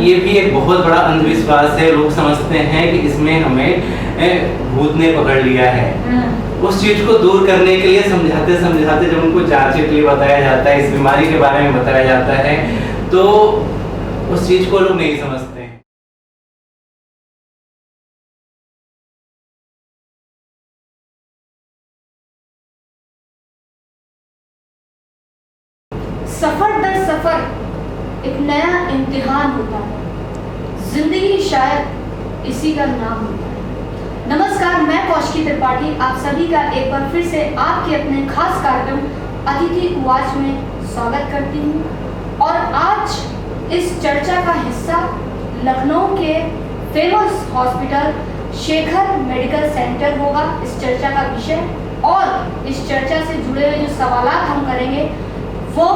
ये भी एक बहुत बड़ा अंधविश्वास है। लोग समझते हैं कि इसमें हमें भूत ने पकड़ लिया है। उस चीज को दूर करने के लिए समझाते समझाते जब उनको जांच के लिए बताया जाता है, इस बीमारी के बारे में बताया जाता है, तो उस चीज को लोग नहीं समझते हैं। सफर दर सफर एक नया इम्तिहान होता है, जिंदगी शायद इसी का नाम होता है। नमस्कार, मैं कौशिकी त्रिपाठी आप सभी का एक बार फिर से आपके अपने खास कार्यक्रम अतिथि उवाच में स्वागत करती हूँ। और आज इस चर्चा का हिस्सा लखनऊ के famous hospital Shekhar medical centre होगा। इस चर्चा का विषय और इस चर्चा से जुड़े हुए जो सवालात हम करेंगे वो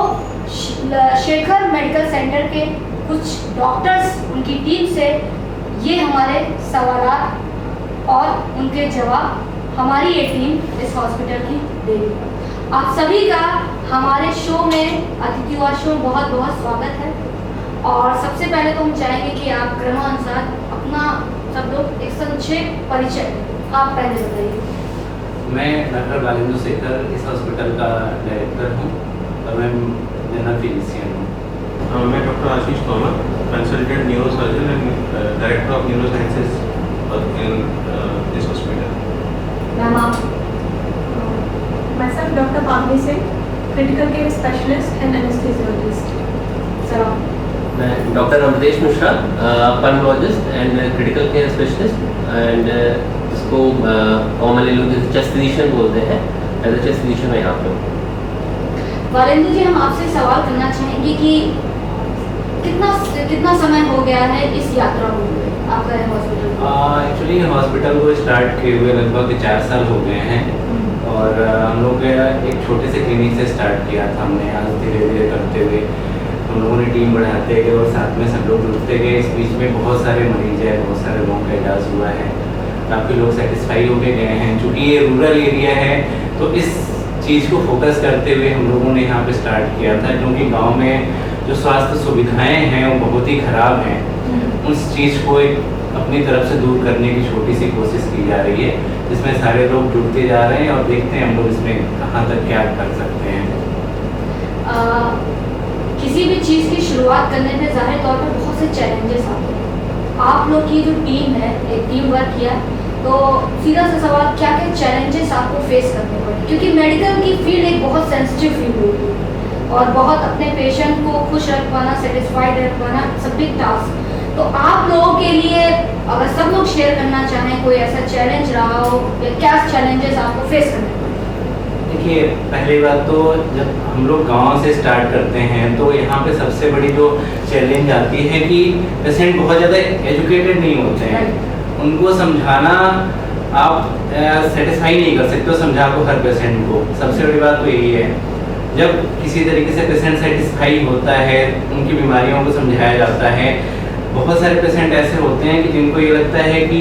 शेखर मेडिकल सेंटर के कुछ डॉक्टर्स, उनकी टीम से ये हमारे सवालात और उनके जवाब हमारी ये टीम इस हॉस्पिटल की देगी। आप सभी का हमारे शो में अतिथि उवाच शो में बहुत बहुत स्वागत है। और सबसे पहले तो हम चाहेंगे कि आप क्रमानुसार अपना सब लोग एक संक्षेप परिचय आप पहले बताइए। मैं डॉक्टर वालेंदु शेखर इस हॉस्पिटल का डायरेक्टर हूँ और मैं जनरल फिजिशियन हूँ। मैं doctor Ashish Tomar, consultant neuro surgeon and director of neuro sciences in this hospital. Ma'am आप? Myself, Dr. Pavni Singh, critical care specialist and anesthesiologist. Sir मैं doctor Amritesh Mishra, pulmonologist and critical care specialist and इसको commonly लोग chest physician बोलते हैं। As a chest physician मैं यहाँ पे हूँ। वालेंदु जी, हम आपसे सवाल करना चाहेंगे कि कितना समय हो गया है इस यात्रा को आपका हॉस्पिटल? एक्चुअली हॉस्पिटल को स्टार्ट किए हुए लगभग 4 साल हो गए हैं और हम लोग एक छोटे से क्लिनिक से स्टार्ट किया था हमने। आज धीरे धीरे करते हुए हम लोगों ने टीम बढ़ाते गए और साथ में सब लोग जुड़ते गए। इस बीच में बहुत सारे मरीज हैं, बहुत सारे लोगों का इलाज हुआ है, काफ़ी लोग सेटिस्फाई होके गए हैं। चूँकि ये रूरल एरिया है तो इस चीज़ को फोकस करते हुए हम लोगों ने यहाँ पे स्टार्ट किया था, क्योंकि गांव में जो स्वास्थ्य सुविधाएं हैं वो बहुत ही ख़राब हैं। उस चीज़ को एक अपनी तरफ से दूर करने की छोटी सी कोशिश की जा रही है, जिसमें सारे लोग जुड़ते जा रहे हैं और देखते हैं हम लोग इसमें कहाँ तक क्या कर सकते हैं। किसी भी चीज़ की शुरुआत करने में ज़ाहिर तौर पर बहुत से चैलेंजेस आते हैं। आप लोग की जो टीम है, एक टीम वर्क किया, तो सीधा सा सवाल, क्या क्या चैलेंजेस आपको फेस करने पड़े? क्योंकि मेडिकल की फील्ड एक बहुत सेंसिटिव फील्ड होती है और बहुत अपने पेशेंट को खुश रख पाना, सेटिस्फाइड रख पाना सब बिग टास्क। तो आप लोगों के लिए अगर सब लोग शेयर करना चाहें कोई ऐसा चैलेंज रहा हो या क्या चैलेंजेस आपको फेस करने पड़े? देखिए, पहली बात तो जब हम लोग गांव से स्टार्ट करते हैं तो यहाँ पे सबसे बड़ी जो चैलेंज आती है कि पेशेंट बहुत ज़्यादा एजुकेटेड नहीं होते हैं। उनको समझाना आप सेटिस्फाई नहीं कर सकते हो, समझा को हर पेशेंट को। सबसे बड़ी बात तो यही है, जब किसी तरीके से पेशेंट सेटिस्फाई होता है, उनकी बीमारियों को समझाया जाता है। बहुत सारे पेशेंट ऐसे होते हैं कि जिनको ये लगता है कि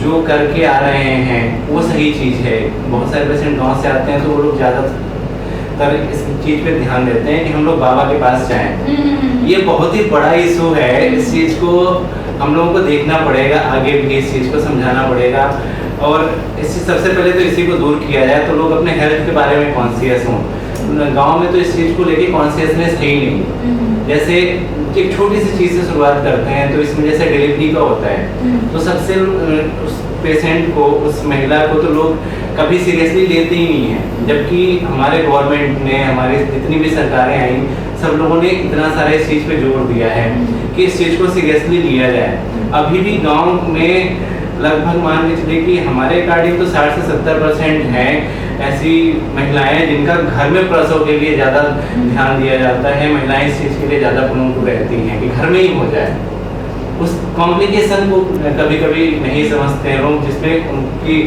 जो करके आ रहे हैं वो सही चीज़ है। बहुत सारे पेशेंट गांव से आते हैं तो वो लोग ज़्यादातर इस चीज़ पे ध्यान देते हैं कि हम लोग बाबा के पास जाएं। ये बहुत ही बड़ा इशू है। इस चीज़ को हम लोगों को देखना पड़ेगा, आगे भी इस चीज़ को समझाना पड़ेगा और इससे सबसे पहले तो इसी को दूर किया जाए तो लोग अपने हेल्थ के बारे में कॉन्शियस हों। गांव में तो इस चीज़ को लेके कॉन्शियसनेस है ही नहीं। जैसे एक छोटी सी चीज़ से शुरुआत करते हैं तो इसमें जैसे डिलीवरी का होता है तो सबसे उस पेशेंट को, उस महिला को तो लोग कभी सीरियसली लेते ही नहीं हैं। जबकि हमारे गवर्नमेंट ने, हमारी जितनी भी सरकारें आई, सब लोगों ने इतना सारा इस चीज़ पे जोर दिया है कि इस चीज़ को सीरियसली लिया जाए। अभी भी गांव में लगभग मान के चलिए कि हमारे अकॉर्डिंग तो 60 से 70% हैं ऐसी महिलाएं जिनका घर में प्रसव के लिए ज़्यादा ध्यान दिया जाता है। महिलाएं इस चीज़ के लिए ज़्यादा प्रमुख रहती हैं कि घर में ही हो जाए। उस कॉम्प्लिकेशन को कभी कभी नहीं समझते हैं लोग, जिसमें उनकी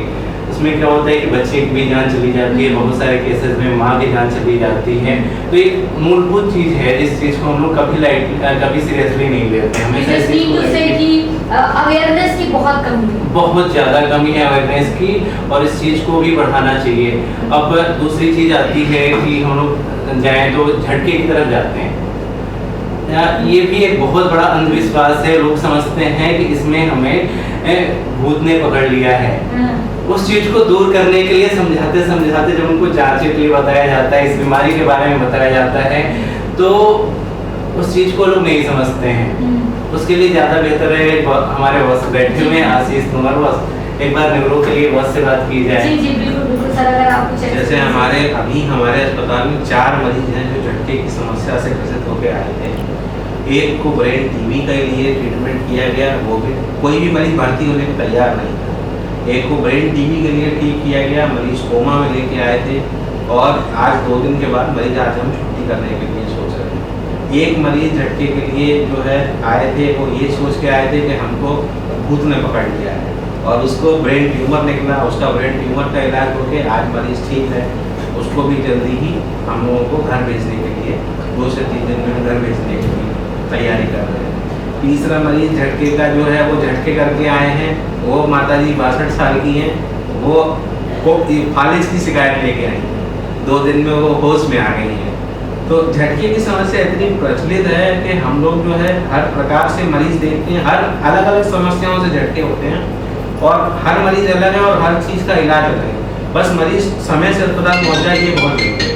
उसमें क्या होता है कि बच्चे की भी जान चली जाती है, बहुत सारे केसेस में माँ की जान चली जाती है। तो एक मूलभूत चीज़ है जिस चीज़ को हम लोग कभी सीरियसली नहीं लेते। हमेशा अवेयरनेस की बहुत कमी है, बहुत ज़्यादा कमी है अवेयरनेस की और इस चीज़ को भी बढ़ाना चाहिए। अब दूसरी चीज़ आती है कि हम लोग जाएँ तो झटके की तरफ जाते हैं। ये भी एक बहुत बड़ा अंधविश्वास है। लोग समझते हैं कि इसमें हमें भूत ने पकड़ लिया है। उस चीज को दूर करने के लिए समझाते समझाते जब उनको जांच के लिए बताया जाता है, इस बीमारी के बारे में बताया जाता है, तो उस चीज को लोग नहीं समझते हैं। उसके लिए ज्यादा बेहतर है हमारे बॉस बैठे हुए हैं आशीष कुमार बॉस, एक बार न्यूरो के लिए बॉस से बात की जाए। जी जी बिल्कुल बिल्कुल सर, अगर आप कुछ जैसे हमारे अस्पताल में 4 मरीज हैं जो झटके की समस्या से ग्रसित होकर आए थे। एक को ब्रेन टीबी के लिए ट्रीटमेंट किया गया, वो भी कोई भी मरीज भर्ती होने को तैयार नहीं था। एक को ब्रेन टीबी के लिए ठीक किया गया, मरीज कोमा में लेके आए थे, और आज 2 दिन के बाद मरीज आज हम छुट्टी करने के लिए सोच रहे हैं। एक मरीज झटके के लिए जो है आए थे, वो ये सोच के आए थे कि हमको भूत ने पकड़ लिया है, और उसको ब्रेन ट्यूमर निकला। उसका ब्रेन ट्यूमर का इलाज होके आज मरीज ठीक है। उसको भी जल्दी ही हम लोगों को घर भेजने के लिए 2 से 3 दिन में घर भेजने के लिए तैयारी कर रहे हैं। तीसरा मरीज झटके का जो है वो झटके करके आए हैं, वो माताजी 62 साल की हैं, वो फालिज की शिकायत लेके आई हैं, 2 दिन में वो होश में आ गई हैं। तो झटके की समस्या इतनी प्रचलित है कि हम लोग जो है हर प्रकार से मरीज देखते हैं, हर अलग अलग समस्याओं से झटके होते हैं, और हर मरीज अलग है और हर चीज़ का इलाज अलग है। बस मरीज समय से अस्पताल पहुँच जाए, ये बहुत जरूरी है।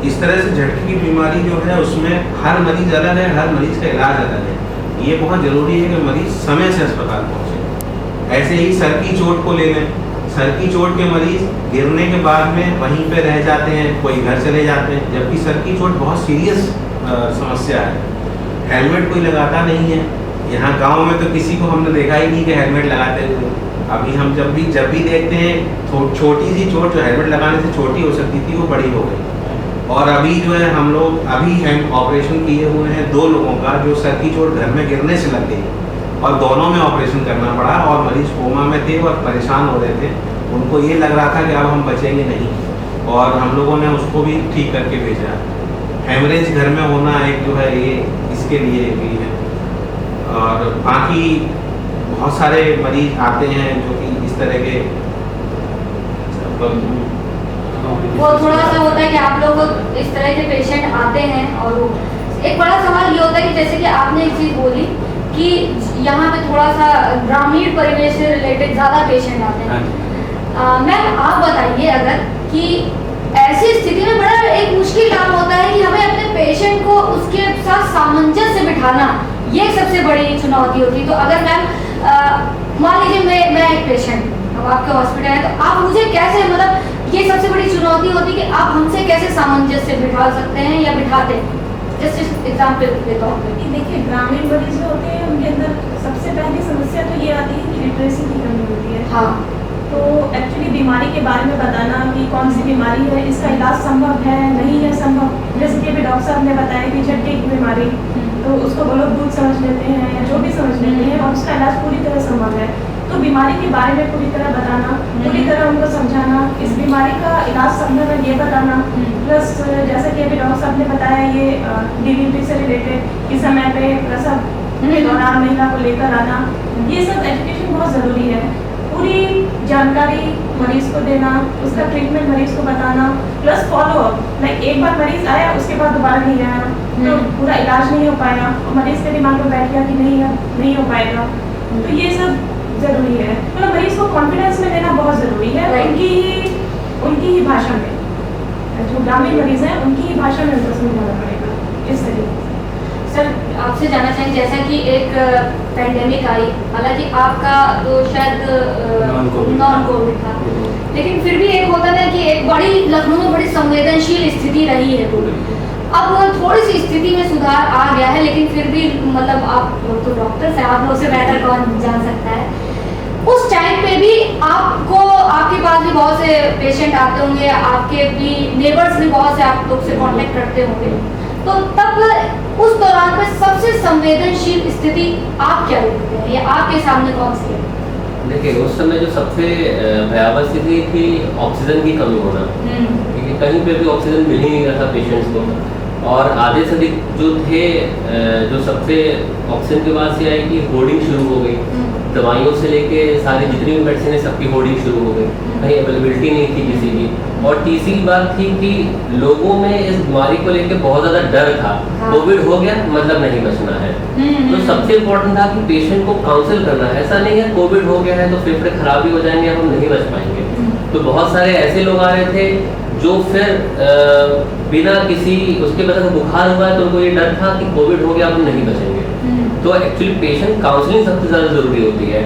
इस तरह से झटके की बीमारी जो है उसमें हर मरीज अलग है, हर मरीज का इलाज अलग है। ये बहुत ज़रूरी है कि मरीज समय से अस्पताल पहुँचे। ऐसे ही सर की चोट को ले लें, सर की चोट के मरीज गिरने के बाद में वहीं पे रह जाते हैं, कोई घर चले जाते हैं, जबकि सर की चोट बहुत सीरियस समस्या है। हेलमेट कोई लगाता नहीं है। यहाँ गांव में तो किसी को हमने देखा ही नहीं कि हेलमेट लगाते हुए। अभी हम जब भी देखते हैं, छोटी सी चोट जो हेलमेट लगाने से छोटी हो सकती थी वो बड़ी हो गई। और अभी जो है हम लोग हम ऑपरेशन किए हुए हैं 2 लोगों का, जो सर की चोट घर में गिरने से लग गई, और दोनों में ऑपरेशन करना पड़ा, और मरीज कोमा में थे और परेशान हो रहे थे। उनको ये लग रहा था कि अब हम बचेंगे नहीं, और हम लोगों ने उसको भी ठीक करके भेजा। हेमरेज घर में होना एक जो है ये इसके लिए भी है। और बाकी बहुत सारे मरीज आते हैं जो कि इस तरह के वो थोड़ा सा होता है कि आप लोग इस तरह के पेशेंट आते हैं, और वो एक बड़ा सवाल ये होता है कि जैसे कि आपने एक चीज़ बोली कि यहाँ पे थोड़ा सा ग्रामीण परिवेश से रिलेटेड ज़्यादा पेशेंट आते हैं। मैम आप बताइए अगर कि ऐसी स्थिति में बड़ा एक मुश्किल काम होता है कि हमें अपने पेशेंट को उसके साथ सामंजस्य बिठाना, ये सबसे बड़ी चुनौती होती है। तो अगर मैम मान लीजिए मैं एक पेशेंट, अब आपके हॉस्पिटल है, तो आप मुझे कैसे, मतलब ये सबसे बड़ी चुनौती होती है कि आप हमसे कैसे सामंजस्य बिठा सकते हैं या बिठाते हैं? जस्ट एग्जाम्पल के तौर पे देखिए, ग्रामीण मरीज जो होते हैं उनके अंदर सबसे पहली समस्या तो ये आती है कि लिटरेसी की कमी होती है। हाँ, तो एक्चुअली बीमारी के बारे में बताना कि कौन सी बीमारी है, इसका इलाज संभव है नहीं है संभव। जैसे कि अभी डॉक्टर साहब ने बताया कि झटके की बीमारी, तो उसको वो लोग दूध समझ लेते हैं या जो भी समझ लेते हैं, और उसका इलाज पूरी तरह संभव है। तो बीमारी के बारे में पूरी तरह बताना, पूरी तरह उनको समझाना, इस बीमारी का इलाज संभव है ये बताना, प्लस जैसा कि अभी डॉक्टर साहब ने बताया ये डिलीवरी से रिलेटेड कि समय पे प्रसव के दौरान महिला को लेकर आना, ये सब एजुकेशन बहुत ज़रूरी है। पूरी जानकारी मरीज को देना, उसका ट्रीटमेंट मरीज को बताना, प्लस फॉलो अप। लाइक एक बार मरीज आया उसके बाद दोबारा नहीं आया तो पूरा इलाज नहीं हो पाया, और मरीज के दिमाग में बैठ गया कि नहीं हो पाएगा। तो ये सब ज़रूरी है। मतलब मरीज को कॉन्फिडेंस में देना बहुत ज़रूरी है, उनकी ही भाषा में। जो ग्रामीण मरीज हैं उनकी ही भाषा में उनको समझाना पड़ेगा इस तरीके से। सर आपसे जानना चाहिए, जैसा कि एक पेंडेमिक आई, हालांकि आपका तो शायद नॉन कोविड था, लेकिन फिर भी एक होता है कि एक बड़ी लखनऊ में बड़ी संवेदनशील स्थिति रही है कोविड। अब थोड़ी सी स्थिति में सुधार आ गया है, लेकिन फिर भी मतलब आप लोग तो डॉक्टर्स हैं, आप लोग से बेहतर कौन जान सकता है। उस टाइम पे भी आपके पास भी बहुत से पेशेंट आते होंगे, आपके भी नेबर्स भी बहुत से आप लोग से कांटेक्ट करते होंगे, तो तब उस दौरान पे सबसे संवेदनशील स्थिति आप क्या देखते हैं या आपके सामने कौन सी है? देखिए, उस समय जो सबसे भयावह स्थिति थी ऑक्सीजन की कमी होना, क्योंकि कहीं पे भी ऑक्सीजन मिल ही नहीं रहा था पेशेंट्स को, और आधे से अधिक जो थे जो सबसे ऑक्सीजन के बाद से आई कि होर्डिंग शुरू हो गई दवाइयों से लेके सारी जितनी भी मेडिसिन है सबकी होर्डिंग शुरू हो गई, कहीं अवेलेबिलिटी नहीं थी किसी की। और तीसरी बात थी कि लोगों में इस बीमारी को लेके बहुत ज़्यादा डर था, कोविड हो गया मतलब नहीं बचना है। तो सबसे इम्पोर्टेंट था कि पेशेंट को काउंसिल करना है। ऐसा नहीं है कोविड हो गया है तो फेफड़े खराब भी हो जाएंगे, हम नहीं बच पाएंगे। तो बहुत सारे ऐसे लोग आ रहे थे जो फिर बिना किसी उसके वजह से बुखार हुआ है तो उनको ये डर था कि कोविड हो गया अब नहीं बचेंगे। तो एक्चुअली पेशेंट काउंसलिंग सबसे ज़्यादा ज़रूरी होती है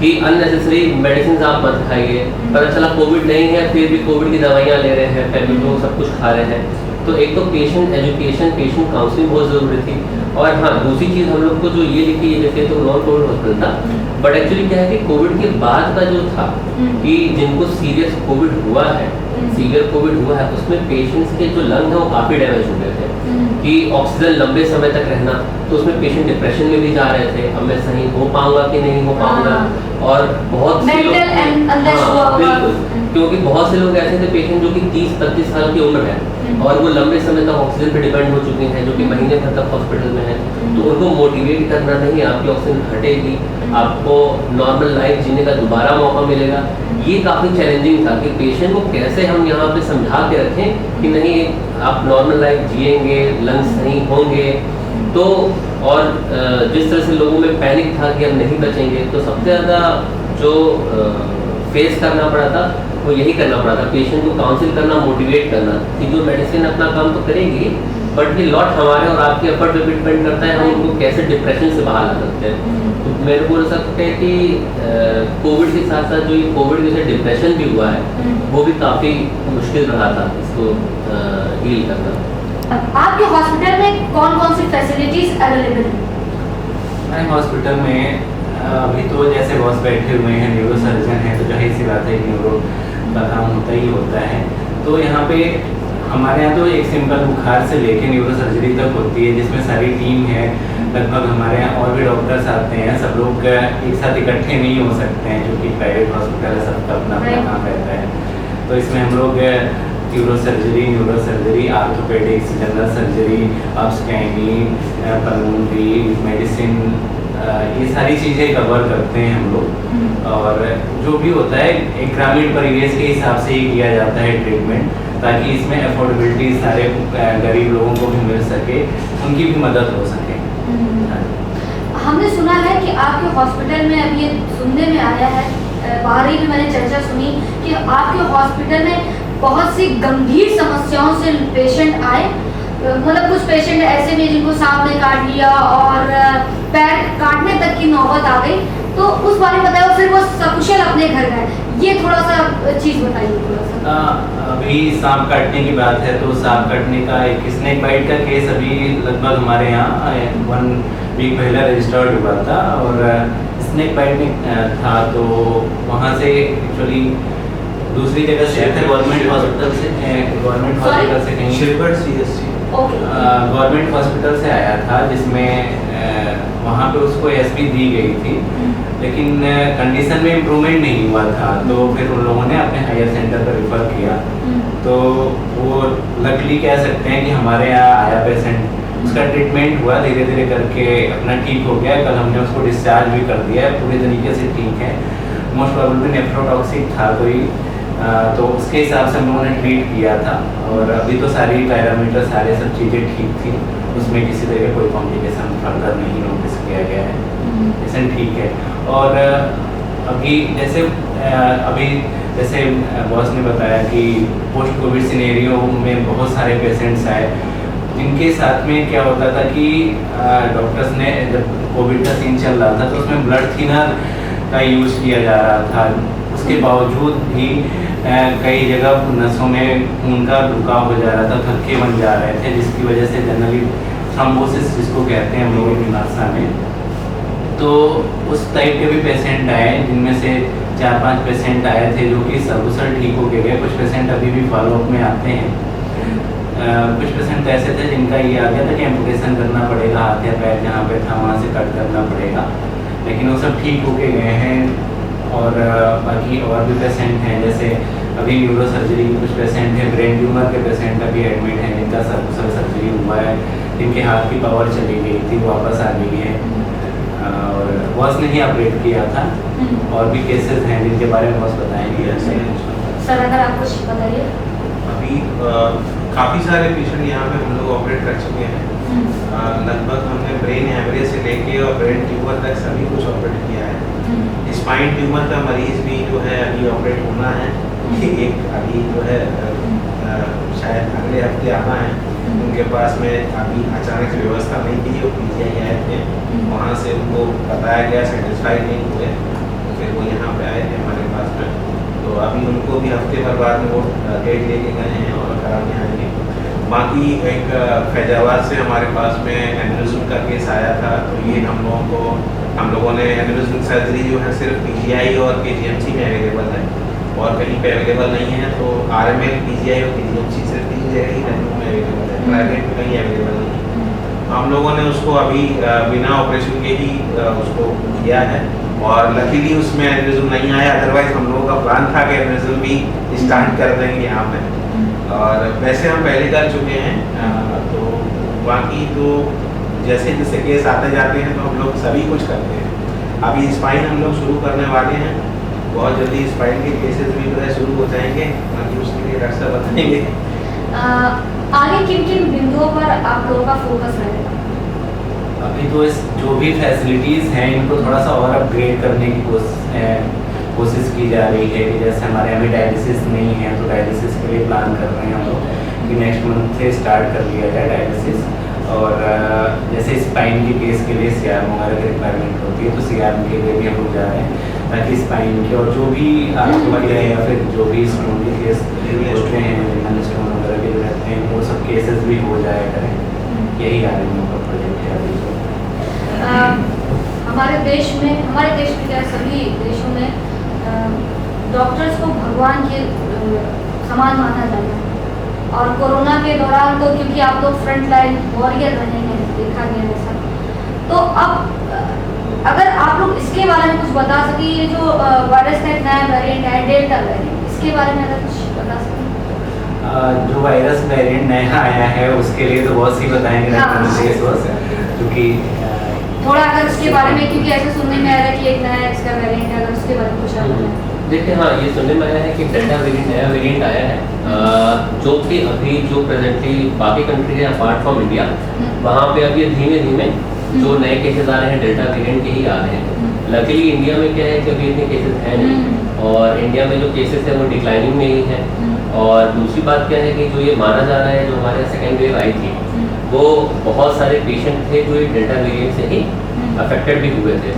कि अननेसेसरी मेडिसिन आप मत खाइए। पता चला कोविड नहीं है फिर भी कोविड की दवाइयाँ ले रहे हैं, फेविको सब कुछ खा रहे हैं। तो एक तो पेशेंट एजुकेशन, पेशेंट काउंसलिंग बहुत ज़रूरी थी। और हाँ, दूसरी चीज़ हम लोग को जो ये लिखी है जैसे तो नॉन कोविड हॉस्पिटल था, बट एक्चुअली क्या है कि कोविड के बाद का जो था कि जिनको सीरियस कोविड हुआ है, सीवियर कोविड हुआ है, उसमें पेशेंट्स के जो लंग है वो काफ़ी डैमेज हो गए थे कि ऑक्सीजन लंबे समय तक रहना, तो उसमें पेशेंट डिप्रेशन में भी जा रहे थे, अब मैं सही हो पाऊंगा कि नहीं हो पाऊंगा। और बहुत से लोग बिल्कुल, क्योंकि बहुत से लोग ऐसे थे पेशेंट जो कि 30-35 साल की उम्र है और वो लंबे समय तक ऑक्सीजन पे डिपेंड हो चुके हैं, जो कि महीने भर तक हॉस्पिटल में है। तो उनको मोटिवेट करना नहीं, आपकी ऑक्सीजन घटेगी, आपको नॉर्मल लाइफ जीने का दोबारा मौका मिलेगा, ये काफ़ी चैलेंजिंग था कि पेशेंट को कैसे हम यहाँ पे समझा के रखें कि नहीं आप नॉर्मल लाइफ जिएंगे, लंग्स सही होंगे। तो और जिस तरह से लोगों में पैनिक था कि हम नहीं बचेंगे, तो सबसे ज़्यादा जो फेस करना पड़ा था वो यही करना पड़ा था, पेशेंट को काउंसिल करना, मोटिवेट करना कि जो मेडिसिन अपना काम तो करेगी बट ये लॉट हमारे और आपके एफर्ट पे डिपेंड करता है, हम उनको कैसे डिप्रेशन से बाहर ला सकते हैं। तो मेरे को ऐसा लगता है कि कोविड के साथ साथ जो ये कोविड जैसे डिप्रेशन भी हुआ है वो भी काफ़ी मुश्किल रहा था इसको डील करना। आपके हॉस्पिटल में कौन कौन सी फैसिलिटीज अवेलेबल है? हमारे हॉस्पिटल में अभी तो जैसे बॉस बैठे हुए हैं, न्यूरो सर्जन है, तो जाहिर सी बात है न्यूरो का काम होता ही होता है। तो यहाँ पे हमारे यहाँ तो एक सिंपल बुखार से लेके न्यूरो सर्जरी तक होती है, जिसमें सारी टीम है। लगभग हमारे यहाँ और भी डॉक्टर्स आते हैं, सब लोग एक साथ इकट्ठे नहीं हो सकते हैं क्योंकि प्राइवेट हॉस्पिटल है, सबका अपना अपना काम रहता है। तो इसमें हम लोग neuro surgery, orthopaedics, general surgery, अपस्कैनी, पल्मोनरी, मेडिसिन, ये सारी चीज़ें कवर करते हैं हम लोग। और जो भी होता है एक ग्रामीण परिवेश के हिसाब से ही किया जाता है ट्रीटमेंट, ताकि इसमें अफोर्डेबिलिटी सारे गरीब लोगों को भी मिल सके, उनकी भी मदद हो सके। हमने सुना है कि आपके हॉस्पिटल में, अभी ये सुनने में आया है, बाहर ही भी मैंने चर्चा सुनी कि आपके हॉस्पिटल में बहुत सी गंभीर समस्याओं से पेशेंट आए, मतलब कुछ पेशेंट ऐसे भी जिनको सांप ने काट लिया और पैर काटने तक की नौबत आ गई, तो उस बारे में बताओ, फिर वो सकुशल अपने घर गए, ये थोड़ा सा चीज़ बताइए थोड़ा सा। अभी सांप काटने की बात है तो सांप काटने का एक स्नेक बाइट का केस अभी लगभग हमारे यहाँ 1 वीक पहले रजिस्टर्ड हुआ था, और स्नेक बाइट में था तो वहाँ से एक्चुअली दूसरी जगह से थे, गवर्नमेंट हॉस्पिटल से कहीं गवर्नमेंट हॉस्पिटल से आया था, जिसमें वहाँ पे उसको एसपी दी गई थी, लेकिन कंडीशन में इम्प्रूवमेंट नहीं हुआ था। तो फिर उन लोगों ने अपने हायर सेंटर पर रिफ़र किया। तो वो लकली कह सकते हैं कि हमारे यहाँ आया पेशेंट, उसका ट्रीटमेंट हुआ, धीरे धीरे करके अपना ठीक हो गया। कल हमने उसको डिस्चार्ज भी कर दिया है, पूरी तरीके से ठीक है। मोस्ट प्रोबेबली नेफ्रोटॉक्सिक था कोई, तो उसके हिसाब से हम लोगों ने ट्रीट किया था, और अभी तो सारी पैरामीटर सारे सब चीज़ें ठीक थी, उसमें किसी तरह का कोई कॉम्प्लिकेशन फर्दर नहीं नोटिस किया गया है, पेशेंट ठीक है। और अभी जैसे बॉस ने बताया कि पोस्ट कोविड सिनेरियो में बहुत सारे पेशेंट्स आए, जिनके साथ में क्या होता था कि डॉक्टर्स ने जब कोविड का सीन चल रहा था तो उसमें ब्लड थिनर का यूज़ किया जा रहा था, उसके बावजूद भी कई जगह नसों में खून का रुकाव हो जा रहा था, थक्के बन जा रहे थे, जिसकी वजह से जनरली थ्रोम्बोसिस जिसको कहते हैं हम लोगों की भाषा में, तो उस टाइप के भी पेशेंट आए, जिनमें से 4-5 पेशेंट आए थे जो कि सकुशल ठीक हो गए। कुछ पेशेंट अभी भी फॉलोअप में आते हैं। कुछ पेशेंट ऐसे थे जिनका ये आ गया था कि एम्पुटेशन करना पड़ेगा, हाथ या पैर जहाँ पे था वहाँ से कट करना पड़ेगा, लेकिन वो सब ठीक होके गए हैं। और बाकी और भी पेशेंट हैं, जैसे अभी न्यूरो सर्जरी के कुछ पेशेंट हैं, ब्रेन ट्यूमर के पेशेंट अभी एडमिट हैं, जिनका सर्कुलर सर्जरी हुआ है, जिनके हाथ की पावर चली गई थी वापस आ गई है। और बॉस ने ही अपडेट किया था। और भी केसेस हैं जिनके बारे में बॉस बताएंगे। सर अगर आप कुछ बताइए। अभी काफ़ी सारे पेशेंट यहाँ पे हम लोग ऑपरेट कर चुके हैं। लगभग हमने ब्रेन हैमरेज से लेके और ब्रेन ट्यूमर तक सभी कुछ ऑपरेट किया है। स्पाइन ट्यूमर का मरीज भी जो है अभी ऑपरेट होना है, एक अभी जो है शायद अगले हफ्ते आना है। उनके पास में अभी अचानक से व्यवस्था नहीं थी, वो PGI आए थे, वहाँ से उनको बताया गया, सेटिस्फाइड नहीं हुए, तो फिर वो यहाँ पे आए थे हमारे पास में। तो अभी उनको भी हफ्ते भर बाद में वो डेट लेके गए हैं और कराने आएंगे। बाकी एक फैजाबाद से हमारे पास में एनेरिज्म का केस आया था, तो ये हम लोगों ने एनेरिज्म सर्जरी जो है सिर्फ PGI और KGMC में अवेलेबल है और कहीं पे अवेलेबल नहीं है। तो RML, PGI और KGMC सिर्फ 3 जगह ही लखनऊ में अवेलेबल है, प्राइवेट में कहीं अवेलेबल नहीं है। हम लोगों ने उसको अभी बिना ऑपरेशन के ही उसको किया है और लकीली उसमें एनेरिज्म नहीं आया, अदरवाइज हम लोगों का प्लान था कि एनेरिज्म भी स्टार्ट कर देंगे यहाँ पे। और वैसे हम पहले कर चुके हैं। तो बाकी तो जैसे जैसे केस आते जाते हैं तो हम लोग सभी कुछ करते हैं। अभी स्पाइन हम लोग शुरू करने वाले हैं, बहुत जल्दी स्पाइन के केसेस भी जो है शुरू हो जाएंगे, बाकी उसके लिए डॉक्टर साहब बताएंगे। आगे किन किन बिंदुओं पर आप लोगों का फोकस रहेगा? अभी तो इस जो भी फैसिलिटीज़ हैं इनको थोड़ा सा और अपग्रेड करने की कोशिश की जा रही है। कि जैसे हमारे यहाँ डायलिसिस नहीं है तो डायलिसिस के लिए प्लान कर रहे हैं हम लोग कि नेक्स्ट मंथ से स्टार्ट कर लिया जाए डायलिसिस। और जैसे स्पाइन के केस के लिए CRM वगैरह की रिक्वायरमेंट होती है तो CRM के लिए भी हम लोग जा रहे हैं ताकि स्पाइन के और जो भी आपको वगैरह या फिर जो भी स्टोन के केस होते हैं, स्टोन वगैरह के जो रहते हैं, वो सब केसेस भी हो जाया करें। यही आ रही है प्रोजेक्ट है अभी। हमारे देश में क्या सभी देशों में डॉक्टर्स को भगवान के समान माना जाता है। और कोरोना के दौरान तो क्योंकि आप लोग फ्रंट लाइन वॉरियर रहे हैं, देखा गया वैसा, तो अब अगर आप लोग इसके बारे में कुछ बता सकें, ये जो वायरस का एक नया वेरिएंट है डेल्टा वेरिएंट, इसके बारे में अगर कुछ बता सकें। जो वायरस वेरिएंट नया आया है उसके लिए तो बहुत सी बताएंगे क्योंकि थोड़ा अगर उसके बारे में, क्योंकि ऐसे सुनने में आ रहा है कि एक नया इसका वेरिएंट है, अगर उसके बारे में कुछ बताएं। देखिए हाँ, ये सुनने में आया है कि डेल्टा वेरिएंट नया वेरिएंट आया है, जो कि अभी जो प्रेजेंटली बाकी कंट्री है अपार्ट फ्रॉम इंडिया, वहाँ पे अभी धीमे धीमे जो नए केसेस आ रहे हैं डेल्टा वेरिएंट के ही आ रहे हैं। लकीली इंडिया में क्या है कि अभी इतने केसेस हैं नहीं और इंडिया में जो केसेस हैं वो डिक्लाइनिंग में ही है। और दूसरी बात क्या है कि जो ये माना जा रहा है जो हमारे सेकेंड वेव आई थी वो बहुत सारे पेशेंट थे जो ये डेल्टा वेरिएंट से ही अफेक्टेड भी हुए थे।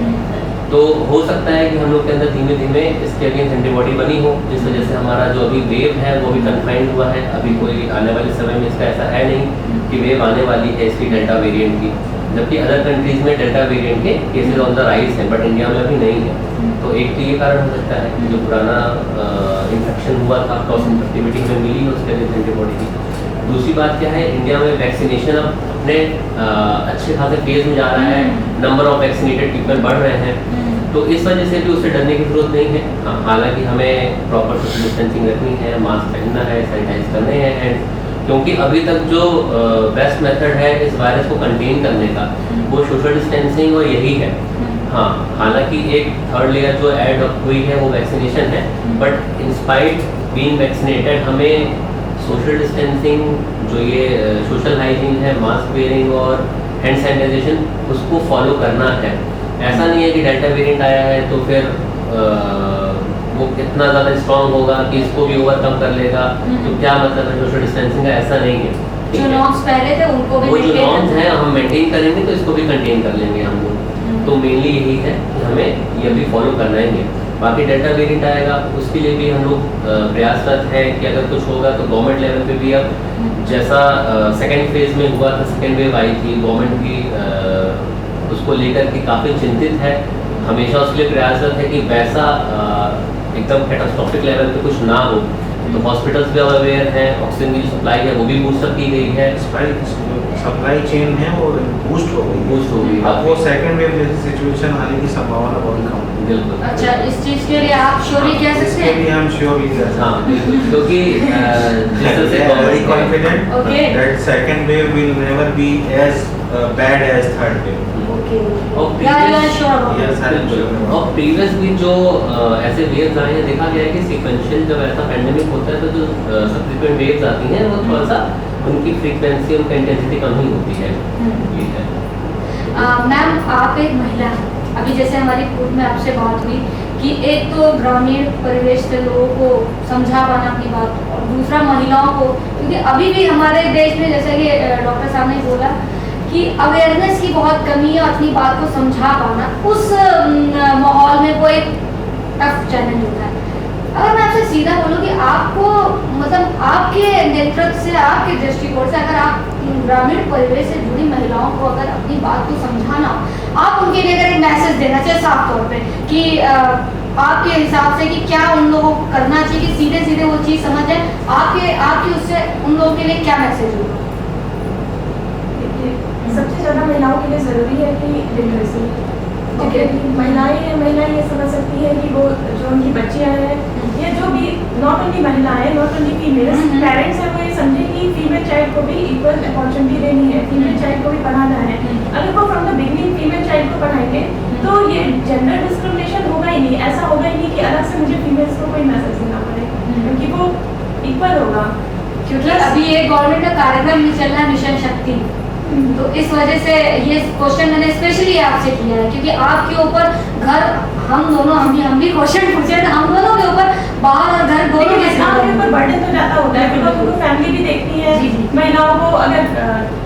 तो हो सकता है कि हम लोग के अंदर धीमे धीमे इसके अगेंस्ट एंटीबॉडी बनी हो, जिस वजह से हमारा जो अभी वेव है वो भी कन्फाइंड हुआ है। अभी कोई आने वाले समय में इसका ऐसा है नहीं कि वेव आने वाली है इसकी डेल्टा वेरिएंट की, जबकि अदर कंट्रीज में डेल्टा वेरिएंट के केसेस ऑन द राइज हैं, बट इंडिया में अभी नहीं है। तो एक तो ये कारण हो सकता है कि जो पुराना इन्फेक्शन हुआ था क्रॉस इन्फेक्टिविटी में मिली उसके अगेंस्ट एंटीबॉडी की। दूसरी बात क्या है, इंडिया में वैक्सीनेशन अब अपने अच्छे खासे फेज में जा रहा है, नंबर ऑफ वैक्सीनेटेड पीपल बढ़ रहे हैं, तो इस वजह से भी उससे डरने की जरूरत नहीं है। हालांकि हमें प्रॉपर सोशल डिस्टेंसिंग रखनी है, मास्क पहनना है, सैनिटाइज करने हैं हैंड, क्योंकि अभी तक जो बेस्ट मेथड है इस वायरस को कंटेन करने का वो सोशल डिस्टेंसिंग और यही है। हाँ, हालांकि एक थर्ड लेयर जो ऐड हुई है वो वैक्सीनेशन है, बट इंस्पाइट बीइंग वैक्सीनेटेड हमें सोशल डिस्टेंसिंग जो ये सोशल हाइजीन है, मास्क वेयरिंग और हैंड सैनिटाइजेशन उसको फॉलो करना है। ऐसा नहीं है कि डेल्टा वेरिएंट आया है तो फिर वो कितना ज़्यादा स्ट्रॉन्ग होगा कि इसको भी ओवरकम कर लेगा, तो क्या मतलब है सोशल डिस्टेंसिंग का, ऐसा नहीं है। जो नॉर्म्स पहले थे उनको भी वो जो नॉर्म्स हैं हम मेंटेन करेंगे तो इसको भी कंटेन कर लेंगे हम लोग। तो मेनली यही है कि हमें ये भी फॉलो करना ही है। बाकी डेल्टा वेरिएंट आएगा उसके लिए भी हम लोग प्रयासरत हैं कि अगर कुछ होगा तो गवर्नमेंट लेवल पे भी अब जैसा सेकेंड फेज में हुआ था, सेकेंड वेव आई थी, गवर्नमेंट भी उसको लेकर के काफ़ी चिंतित है, हमेशा उसके लिए प्रयासरत है कि वैसा एकदम कैटास्ट्रॉफिक लेवल पे कुछ ना हो। तो हॉस्पिटल्स भी अवेयर हैं, ऑक्सीजन की सप्लाई है वो भी बूस्टअप की गई है, सप्लाई चेन है वो बूस्ट हो गई। अब वो सेकंड वेव जैसी सिचुएशन आने की संभावना बहुत कम है। बिल्कुल। अच्छा, इस चीज़ के लिए आप श्योरली कह सकते हैं? इसके लिए हम श्योरली कह सकते हैं। हाँ, क्योंकि जिस तरह से very confident Okay. that second wave will never be as bad as third wave. Okay और और प्रीवियस भी जो ऐसे वेव्स आए हैं, देखा गया है कि सीक्वेंशियल जब ऐसा पैंडेमिक होता है तो जो सब्सिक्वेंट वेव्स आती हैं वो थोड़ा सा उनकी फ्रीक्वेंसी, उनकी इंटेंसिटी कम ही होती है। ये है। मैम आप एक महिला हैं, अभी जैसे हमारी पूर्व में आपसे बात हुई कि एक तो ग्रामीण परिवेश से लोगों को समझा पाना अपनी बात, और दूसरा महिलाओं को, क्योंकि अभी भी हमारे देश में जैसे कि डॉक्टर साहब ने बोला कि अवेयरनेस की बहुत कमी है, अपनी बात को समझा पाना उस माहौल में वो एक टफ चैलेंज होता है। अगर मैं आपसे सीधा बोलूँ कि आपको मतलब आपके नेतृत्व से, आपके दृष्टिकोण से, अगर आप ग्रामीण परिवेश से जुड़ी महिलाओं को अगर अपनी बात को समझाना, आप उनके लिए अगर एक मैसेज देना चाहिए साफ तौर पे कि आपके हिसाब से कि क्या उन लोगों को करना चाहिए कि सीधे सीधे वो चीज़ समझ जाए, आपके उससे उन लोगों के लिए क्या मैसेज होगा? सबसे ज़्यादा महिलाओं के लिए ज़रूरी है कि लिटरेसी, महिलाएं ये समझ सकती है कि वो जो उनकी बच्चियां हैं या जो भी नॉट ओनली महिलाएं, नॉट ओनली फीमेल्स, पेरेंट्स हैं वो ये समझे कि फीमेल चाइल्ड को भी इक्वल अपॉर्चुनिटी देनी है, फीमेल चाइल्ड को भी पढ़ाना है। अगर वो from the beginning female child को पढ़ाएंगे तो ये जेंडर डिस्क्रिमिनेशन होगा ही नहीं, ऐसा होगा ही नहीं कि अलग से मुझे फीमेल्स को कोई मैसेज देना पड़े, क्योंकि वो इक्वल होगा। क्योंकि अभी एक गवर्नमेंट का कार्यक्रम भी चल रहा है मिशन शक्ति, तो इस वजह से ये क्वेश्चन मैंने स्पेशली आपसे किया है क्योंकि आपके ऊपर घर हम दोनों हम भी क्वेश्चन पूछे थे, हम दोनों के ऊपर बाहर और घर दोनों के ऊपर बर्डन तो ज़्यादा होता है, बिकॉज उनको फैमिली भी देखनी है, महिलाओं को अगर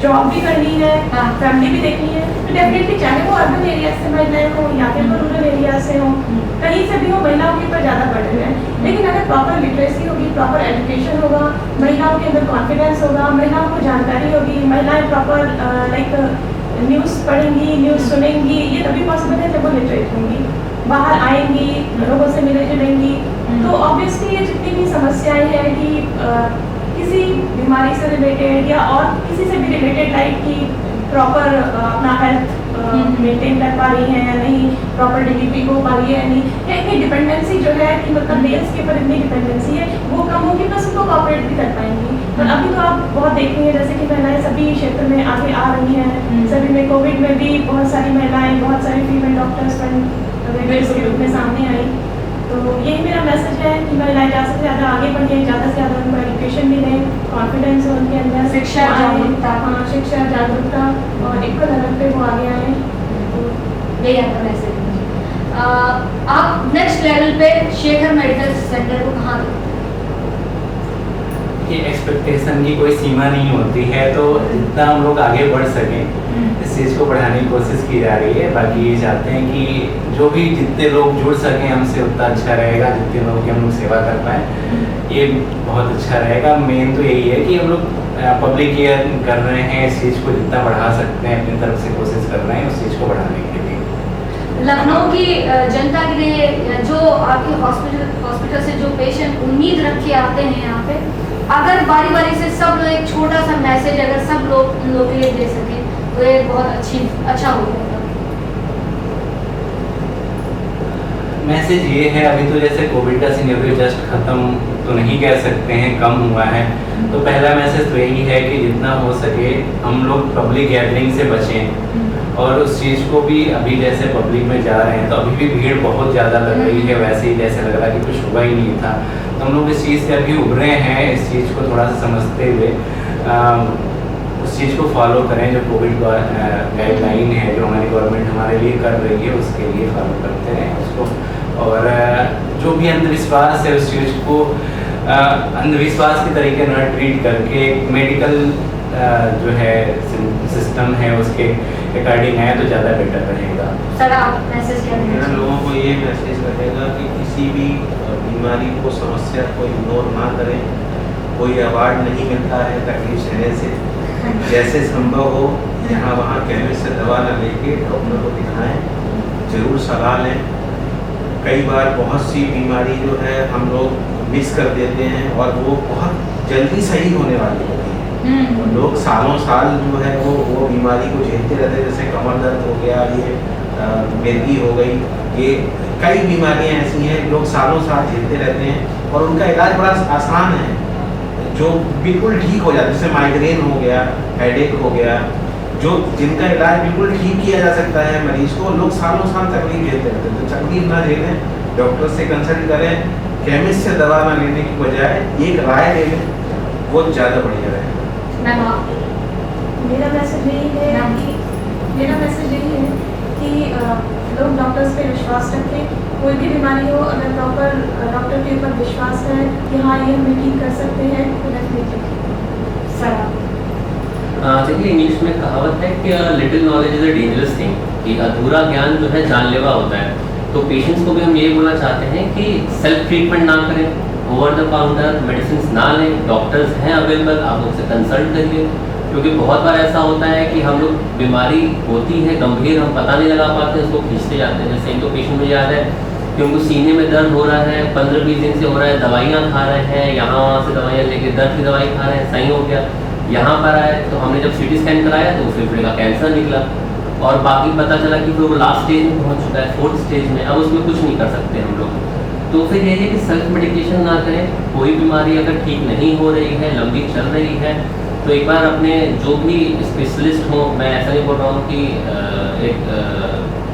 जॉब भी करनी है, फैमिली भी देखनी है, तो डेफिनेटली चाहे वो अर्बन एरिया से महिलाएं हो या फिर रूरल एरिया से हो, कहीं से भी हो, महिलाओं के ऊपर ज़्यादा बर्डन है। लेकिन अगर प्रॉपर लिटरेसी होगी, प्रॉपर एजुकेशन होगा, महिलाओं के अंदर कॉन्फिडेंस होगा, महिलाओं को जानकारी होगी, महिलाएं प्रॉपर लाइक न्यूज़ पढ़ेंगी, न्यूज़ सुनेंगी, ये तभी पॉसिबल है जब वो लिटरेट होंगी, बाहर आएंगी, लोगों से मिले जुलेंगी। तो ऑब्वियसली ये जितनी भी समस्याएं हैं कि किसी बीमारी से रिलेटेड या और किसी से भी रिलेटेड लाइक कि प्रॉपर अपना हेल्थ मेंटेन कर पा रही है या नहीं, प्रॉपर डिलीवरी हो पा रही है या नहीं, या इतनी डिपेंडेंसी जो है कि मतलब मेल्स के ऊपर इतनी डिपेंडेंसी है वो कम होगी, प्लस उनको कॉपरेट भी कर पाएंगी। और अभी तो आप बहुत देख रही हैं जैसे कि महिलाएं सभी क्षेत्र में आगे आ रही हैं, सभी में कोविड में भी बहुत सारी महिलाएं, बहुत सारी फीमेल डॉक्टर्स के रूप में सामने आई। तो यही मेरा मैसेज है कि महिलाएं ज़्यादा से ज़्यादा आगे बढ़ें, ज़्यादा से ज़्यादा उनको एजुकेशन मिले, कॉन्फिडेंस हो उनके अंदर, शिक्षा जागरूकता, हाँ शिक्षा जागरूकता और इक्वल लेवल पे वो आगे आए। तो यही आपका मैसेज। आप नेक्स्ट लेवल पे शेखर मेडिकल सेंटर को कहाँ देखते हैं? कि एक्सपेक्टेशन की कोई सीमा नहीं होती है, तो जितना हम लोग आगे बढ़ सकें इस चीज़ को बढ़ाने की कोशिश की जा रही है। बाकी ये चाहते हैं कि जो भी जितने लोग जुड़ सकें हमसे उतना अच्छा रहेगा, जितने लोगों की हम लोग सेवा कर पाएँ ये बहुत अच्छा रहेगा। मेन तो यही है कि हम लोग पब्लिक केयर कर रहे हैं, इस चीज़ को जितना बढ़ा सकते हैं अपनी तरफ से कोशिश कर रहे हैं उस चीज़ को बढ़ाने के लिए। लखनऊ की जनता के लिए जो आपके हॉस्पिटल से जो पेशेंट उम्मीद रख के आते हैं यहाँ पे, अगर बारी बारी से सब लोग एक छोटा सा मैसेज अगर सब लोग उन लोगों के लिए दे सके तो ये बहुत अच्छा हो जाएगा। मैसेज ये है, अभी तो जैसे कोविड का सिनेरियो जस्ट खत्म तो नहीं कह सकते हैं, कम हुआ है, तो पहला मैसेज तो यही है कि जितना हो सके हम लोग पब्लिक गैदरिंग से बचें। और उस चीज़ को भी अभी जैसे पब्लिक में जा रहे हैं तो अभी भी भीड़ बहुत ज़्यादा लग रही है, वैसे ही जैसे लग रहा है कि कुछ हुआ ही नहीं था। तो हम लोग इस चीज़ से अभी उभरे हैं, इस चीज़ को थोड़ा सा समझते हुए उस चीज़ को फॉलो करें जो कोविड गाइडलाइन है जो हमारी गवर्नमेंट हमारे लिए कर रही है उसके लिए फॉलो करते रहें उसको। और जो भी अंधविश्वास है उस चीज़ को अंधविश्वास के तरीके न ट्रीट करके मेडिकल जो है सिस्टम है उसके अकॉर्डिंग है तो ज़्यादा बेटर रहेगा। सर आप मैसेज क्या देना मेरा लोगों को ये मैसेज रहेगा कि किसी भी बीमारी को, समस्या को इग्नोर ना करें। कोई अवार्ड नहीं मिलता है तकलीफ सहने से, जैसे संभव हो यहाँ वहाँ केमिस्ट से दवा ना लेके डॉक्टर को दिखाएं, ज़रूर सलाह लें। कई बार बहुत सी बीमारी जो है हम लोग मिस कर देते हैं और वो बहुत जल्दी सही होने वाली होती है। और लोग सालों साल जो है वो बीमारी को झेलते रहते हैं, जैसे कमर दर्द हो गया, ये मिर्गी हो गई, ये कई बीमारियां ऐसी हैं लोग सालों साल झेलते रहते हैं और उनका इलाज बड़ा आसान है जो बिल्कुल ठीक हो जाता है। जैसे माइग्रेन हो गया, हेडेक हो गया, जो जिनका इलाज बिल्कुल ठीक किया जा सकता है मरीज को, लोग सालों साल तकलीफ झेलते रहते हैं। तो तकलीफ ना झेलें, डॉक्टर से कंसल्ट करें, केमिस्ट से दवा ना लेने की बजाय एक राय ले लें, वो ज़्यादा बढ़िया रहेगा। मैम आप? मेरा मैसेज यही है कि लोग डॉक्टर्स पे विश्वास रखें। कोई भी बीमारी हो, अगर प्रॉपर डॉक्टर के ऊपर विश्वास है कि हाँ ये हमें ठीक कर सकते हैं, तो डेफिनेटली। सर देखिए इंग्लिश में कहावत है कि little knowledge is a dangerous thing, कि अधूरा ज्ञान जो है जानलेवा होता है। तो पेशेंट्स को भी हम ये बोलना चाहते हैं कि सेल्फ ट्रीटमेंट ना करें, ओवर द काउंटर मेडिसिन ना लें, डॉक्टर्स हैं अवेलेबल, आप उनसे कंसल्ट करिए। क्योंकि बहुत बार ऐसा होता है कि हम लोग बीमारी होती है गंभीर, हम पता नहीं लगा पाते, उसको खींचते जाते हैं। जैसे इनको पेशेंट में याद है कि उनको सीने में दर्द हो रहा है, 15-20 दिन से हो रहा है, दवाइयाँ खा रहे हैं, यहाँ वहाँ से दवाइयाँ लेके दर्द की दवाई खा रहे हैं, सही हो गया, यहाँ पर आए तो हमने जब सीटी स्कैन कराया तो फेफड़े का कैंसर निकला, और बाकी पता चला कि फिर वो लास्ट स्टेज में पहुँच चुका है, 4th स्टेज में, अब उसमें कुछ नहीं कर सकते हम लोग। तो फिर यही है कि सेल्फ मेडिकेशन ना करें। कोई बीमारी अगर ठीक नहीं हो रही है, लंबी चल रही है, तो एक बार अपने जो भी स्पेशलिस्ट हो, मैं ऐसा नहीं बोल रहा हूँ कि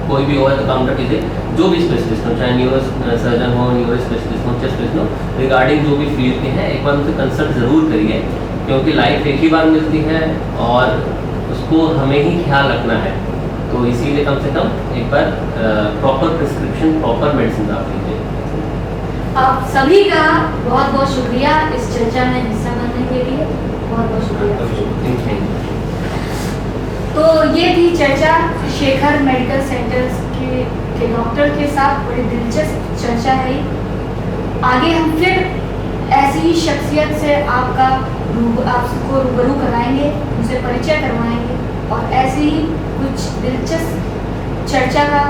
कोई भी ओवर द काउंटर चीज़ें, जो भी स्पेशलिस्ट हो, चाहे न्यूरो सर्जन हो, न्यूरो स्पेशलिस्ट हो, चेस्ट स्पेशलिस्ट हो, रिगार्डिंग जो भी फील्ड के हैं, एक बार उनसे कंसल्ट ज़रूर करिए। क्योंकि लाइफ एक ही बार मिलती है और उसको हमें ही ख्याल रखना है। तो इसीलिए कम से कम एक बार प्रॉपर प्रिस्क्रिप्शन, प्रॉपर मेडिसिन आप लीजिए। आप सभी का बहुत बहुत शुक्रिया इस चर्चा में हिस्सा बनने के लिए, बहुत बहुत शुक्रिया। तो ये थी चर्चा शेखर मेडिकल सेंटर्स के डॉक्टर के साथ, बड़ी दिलचस्प चर्चा रही। आगे हम फिर ऐसी ही शख्सियत से आपको रूबरू कराएंगे, उनसे परिचय करवाएंगे और ऐसी ही कुछ दिलचस्प चर्चा का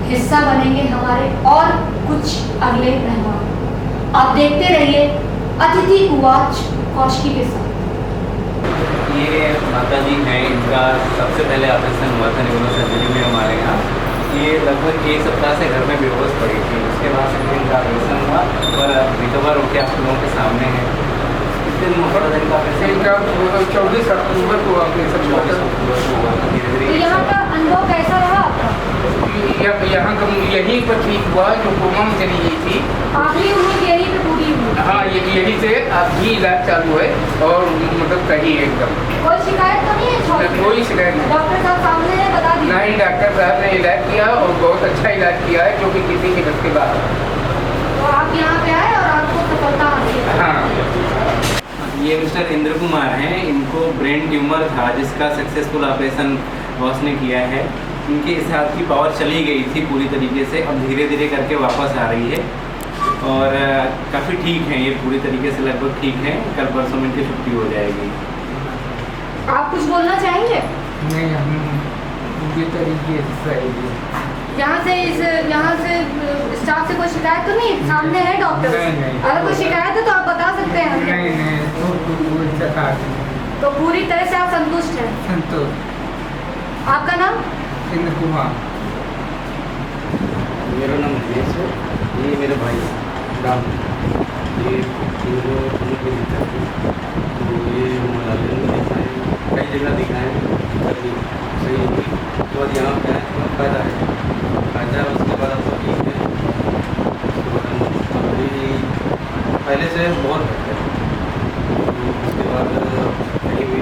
हिस्सा बनेंगे हमारे और कुछ अगले मेहमान। आप देखते रहिए अतिथि उवाच कौशिकी के साथ। ये माता जी हैं, इनका सबसे पहले ऑपरेशन हुआ था न्यूरो सर्जरी में हमारे यहाँ। ये लगभग 1 सप्ताह से घर में बेहोश पड़ी थी, उसके बाद से इनका ऑपरेशन हुआ और रिकवर होकर आप लोगों के सामने है। इस दिन दिन का ऑपरेशन 24 अक्टूबर को ऑपरेशन हुआ था। धीरे तो धीरे यहाँ का अनुभव कैसा रहा आपका? यहाँ का यहीं पर ठीक हुआ जो कोमा में चली गई थी। आखिरी उम्मीद यहीं पे पूरी हुई? हाँ, यहीं से अभी इलाज चालू है और मतलब सही है एकदम। कोई शिकायत तो नहीं है छोटी? कोई शिकायत नहीं। डॉक्टर साहब सामने है, बता दीजिए। नहीं, डॉक्टर साहब ने इलाज किया और बहुत अच्छा इलाज किया है, जो कि किसी के बस के बाद। तो आप यहाँ पे आए और आपको सफलता हासिल है। हाँ, ये मिस्टर इंद्र कुमार हैं, इनको ब्रेन ट्यूमर था जिसका सक्सेसफुल ऑपरेशन बॉस ने किया है। इनके इस हाथ की पावर चली गई थी पूरी तरीके से, अब धीरे धीरे करके वापस आ रही है और काफ़ी ठीक हैं ये, पूरी तरीके से लगभग ठीक हैं। कल परसों में इनकी छुट्टी हो जाएगी। आप कुछ बोलना चाहेंगे? नहीं, हम ये तरीके से सही है। यहाँ से स्टाफ से कोई शिकायत तो नहीं? सामने है डॉक्टर। नहीं। अगर कोई शिकायत है तो आप बता सकते हैं हमें। नहीं, तो पूरी तरह से आप संतुष्ट हैं? संतोष। आपका नाम? इंद्र कुमार। मेरा नाम दिनेश है, ये मेरे भाई राम, ये इनको की दिक्कत थी, तो ये मलालिया में दिखाए, कई जगह दिखाए, तकलीफ सही होगी। उसके बाद यहाँ पे आए, थोड़ा फायदा है, उसके बाद अब सब ठीक है। उसके बाद हम अभी पहले से बहुत बेहतर है। उसके बाद कहीं भी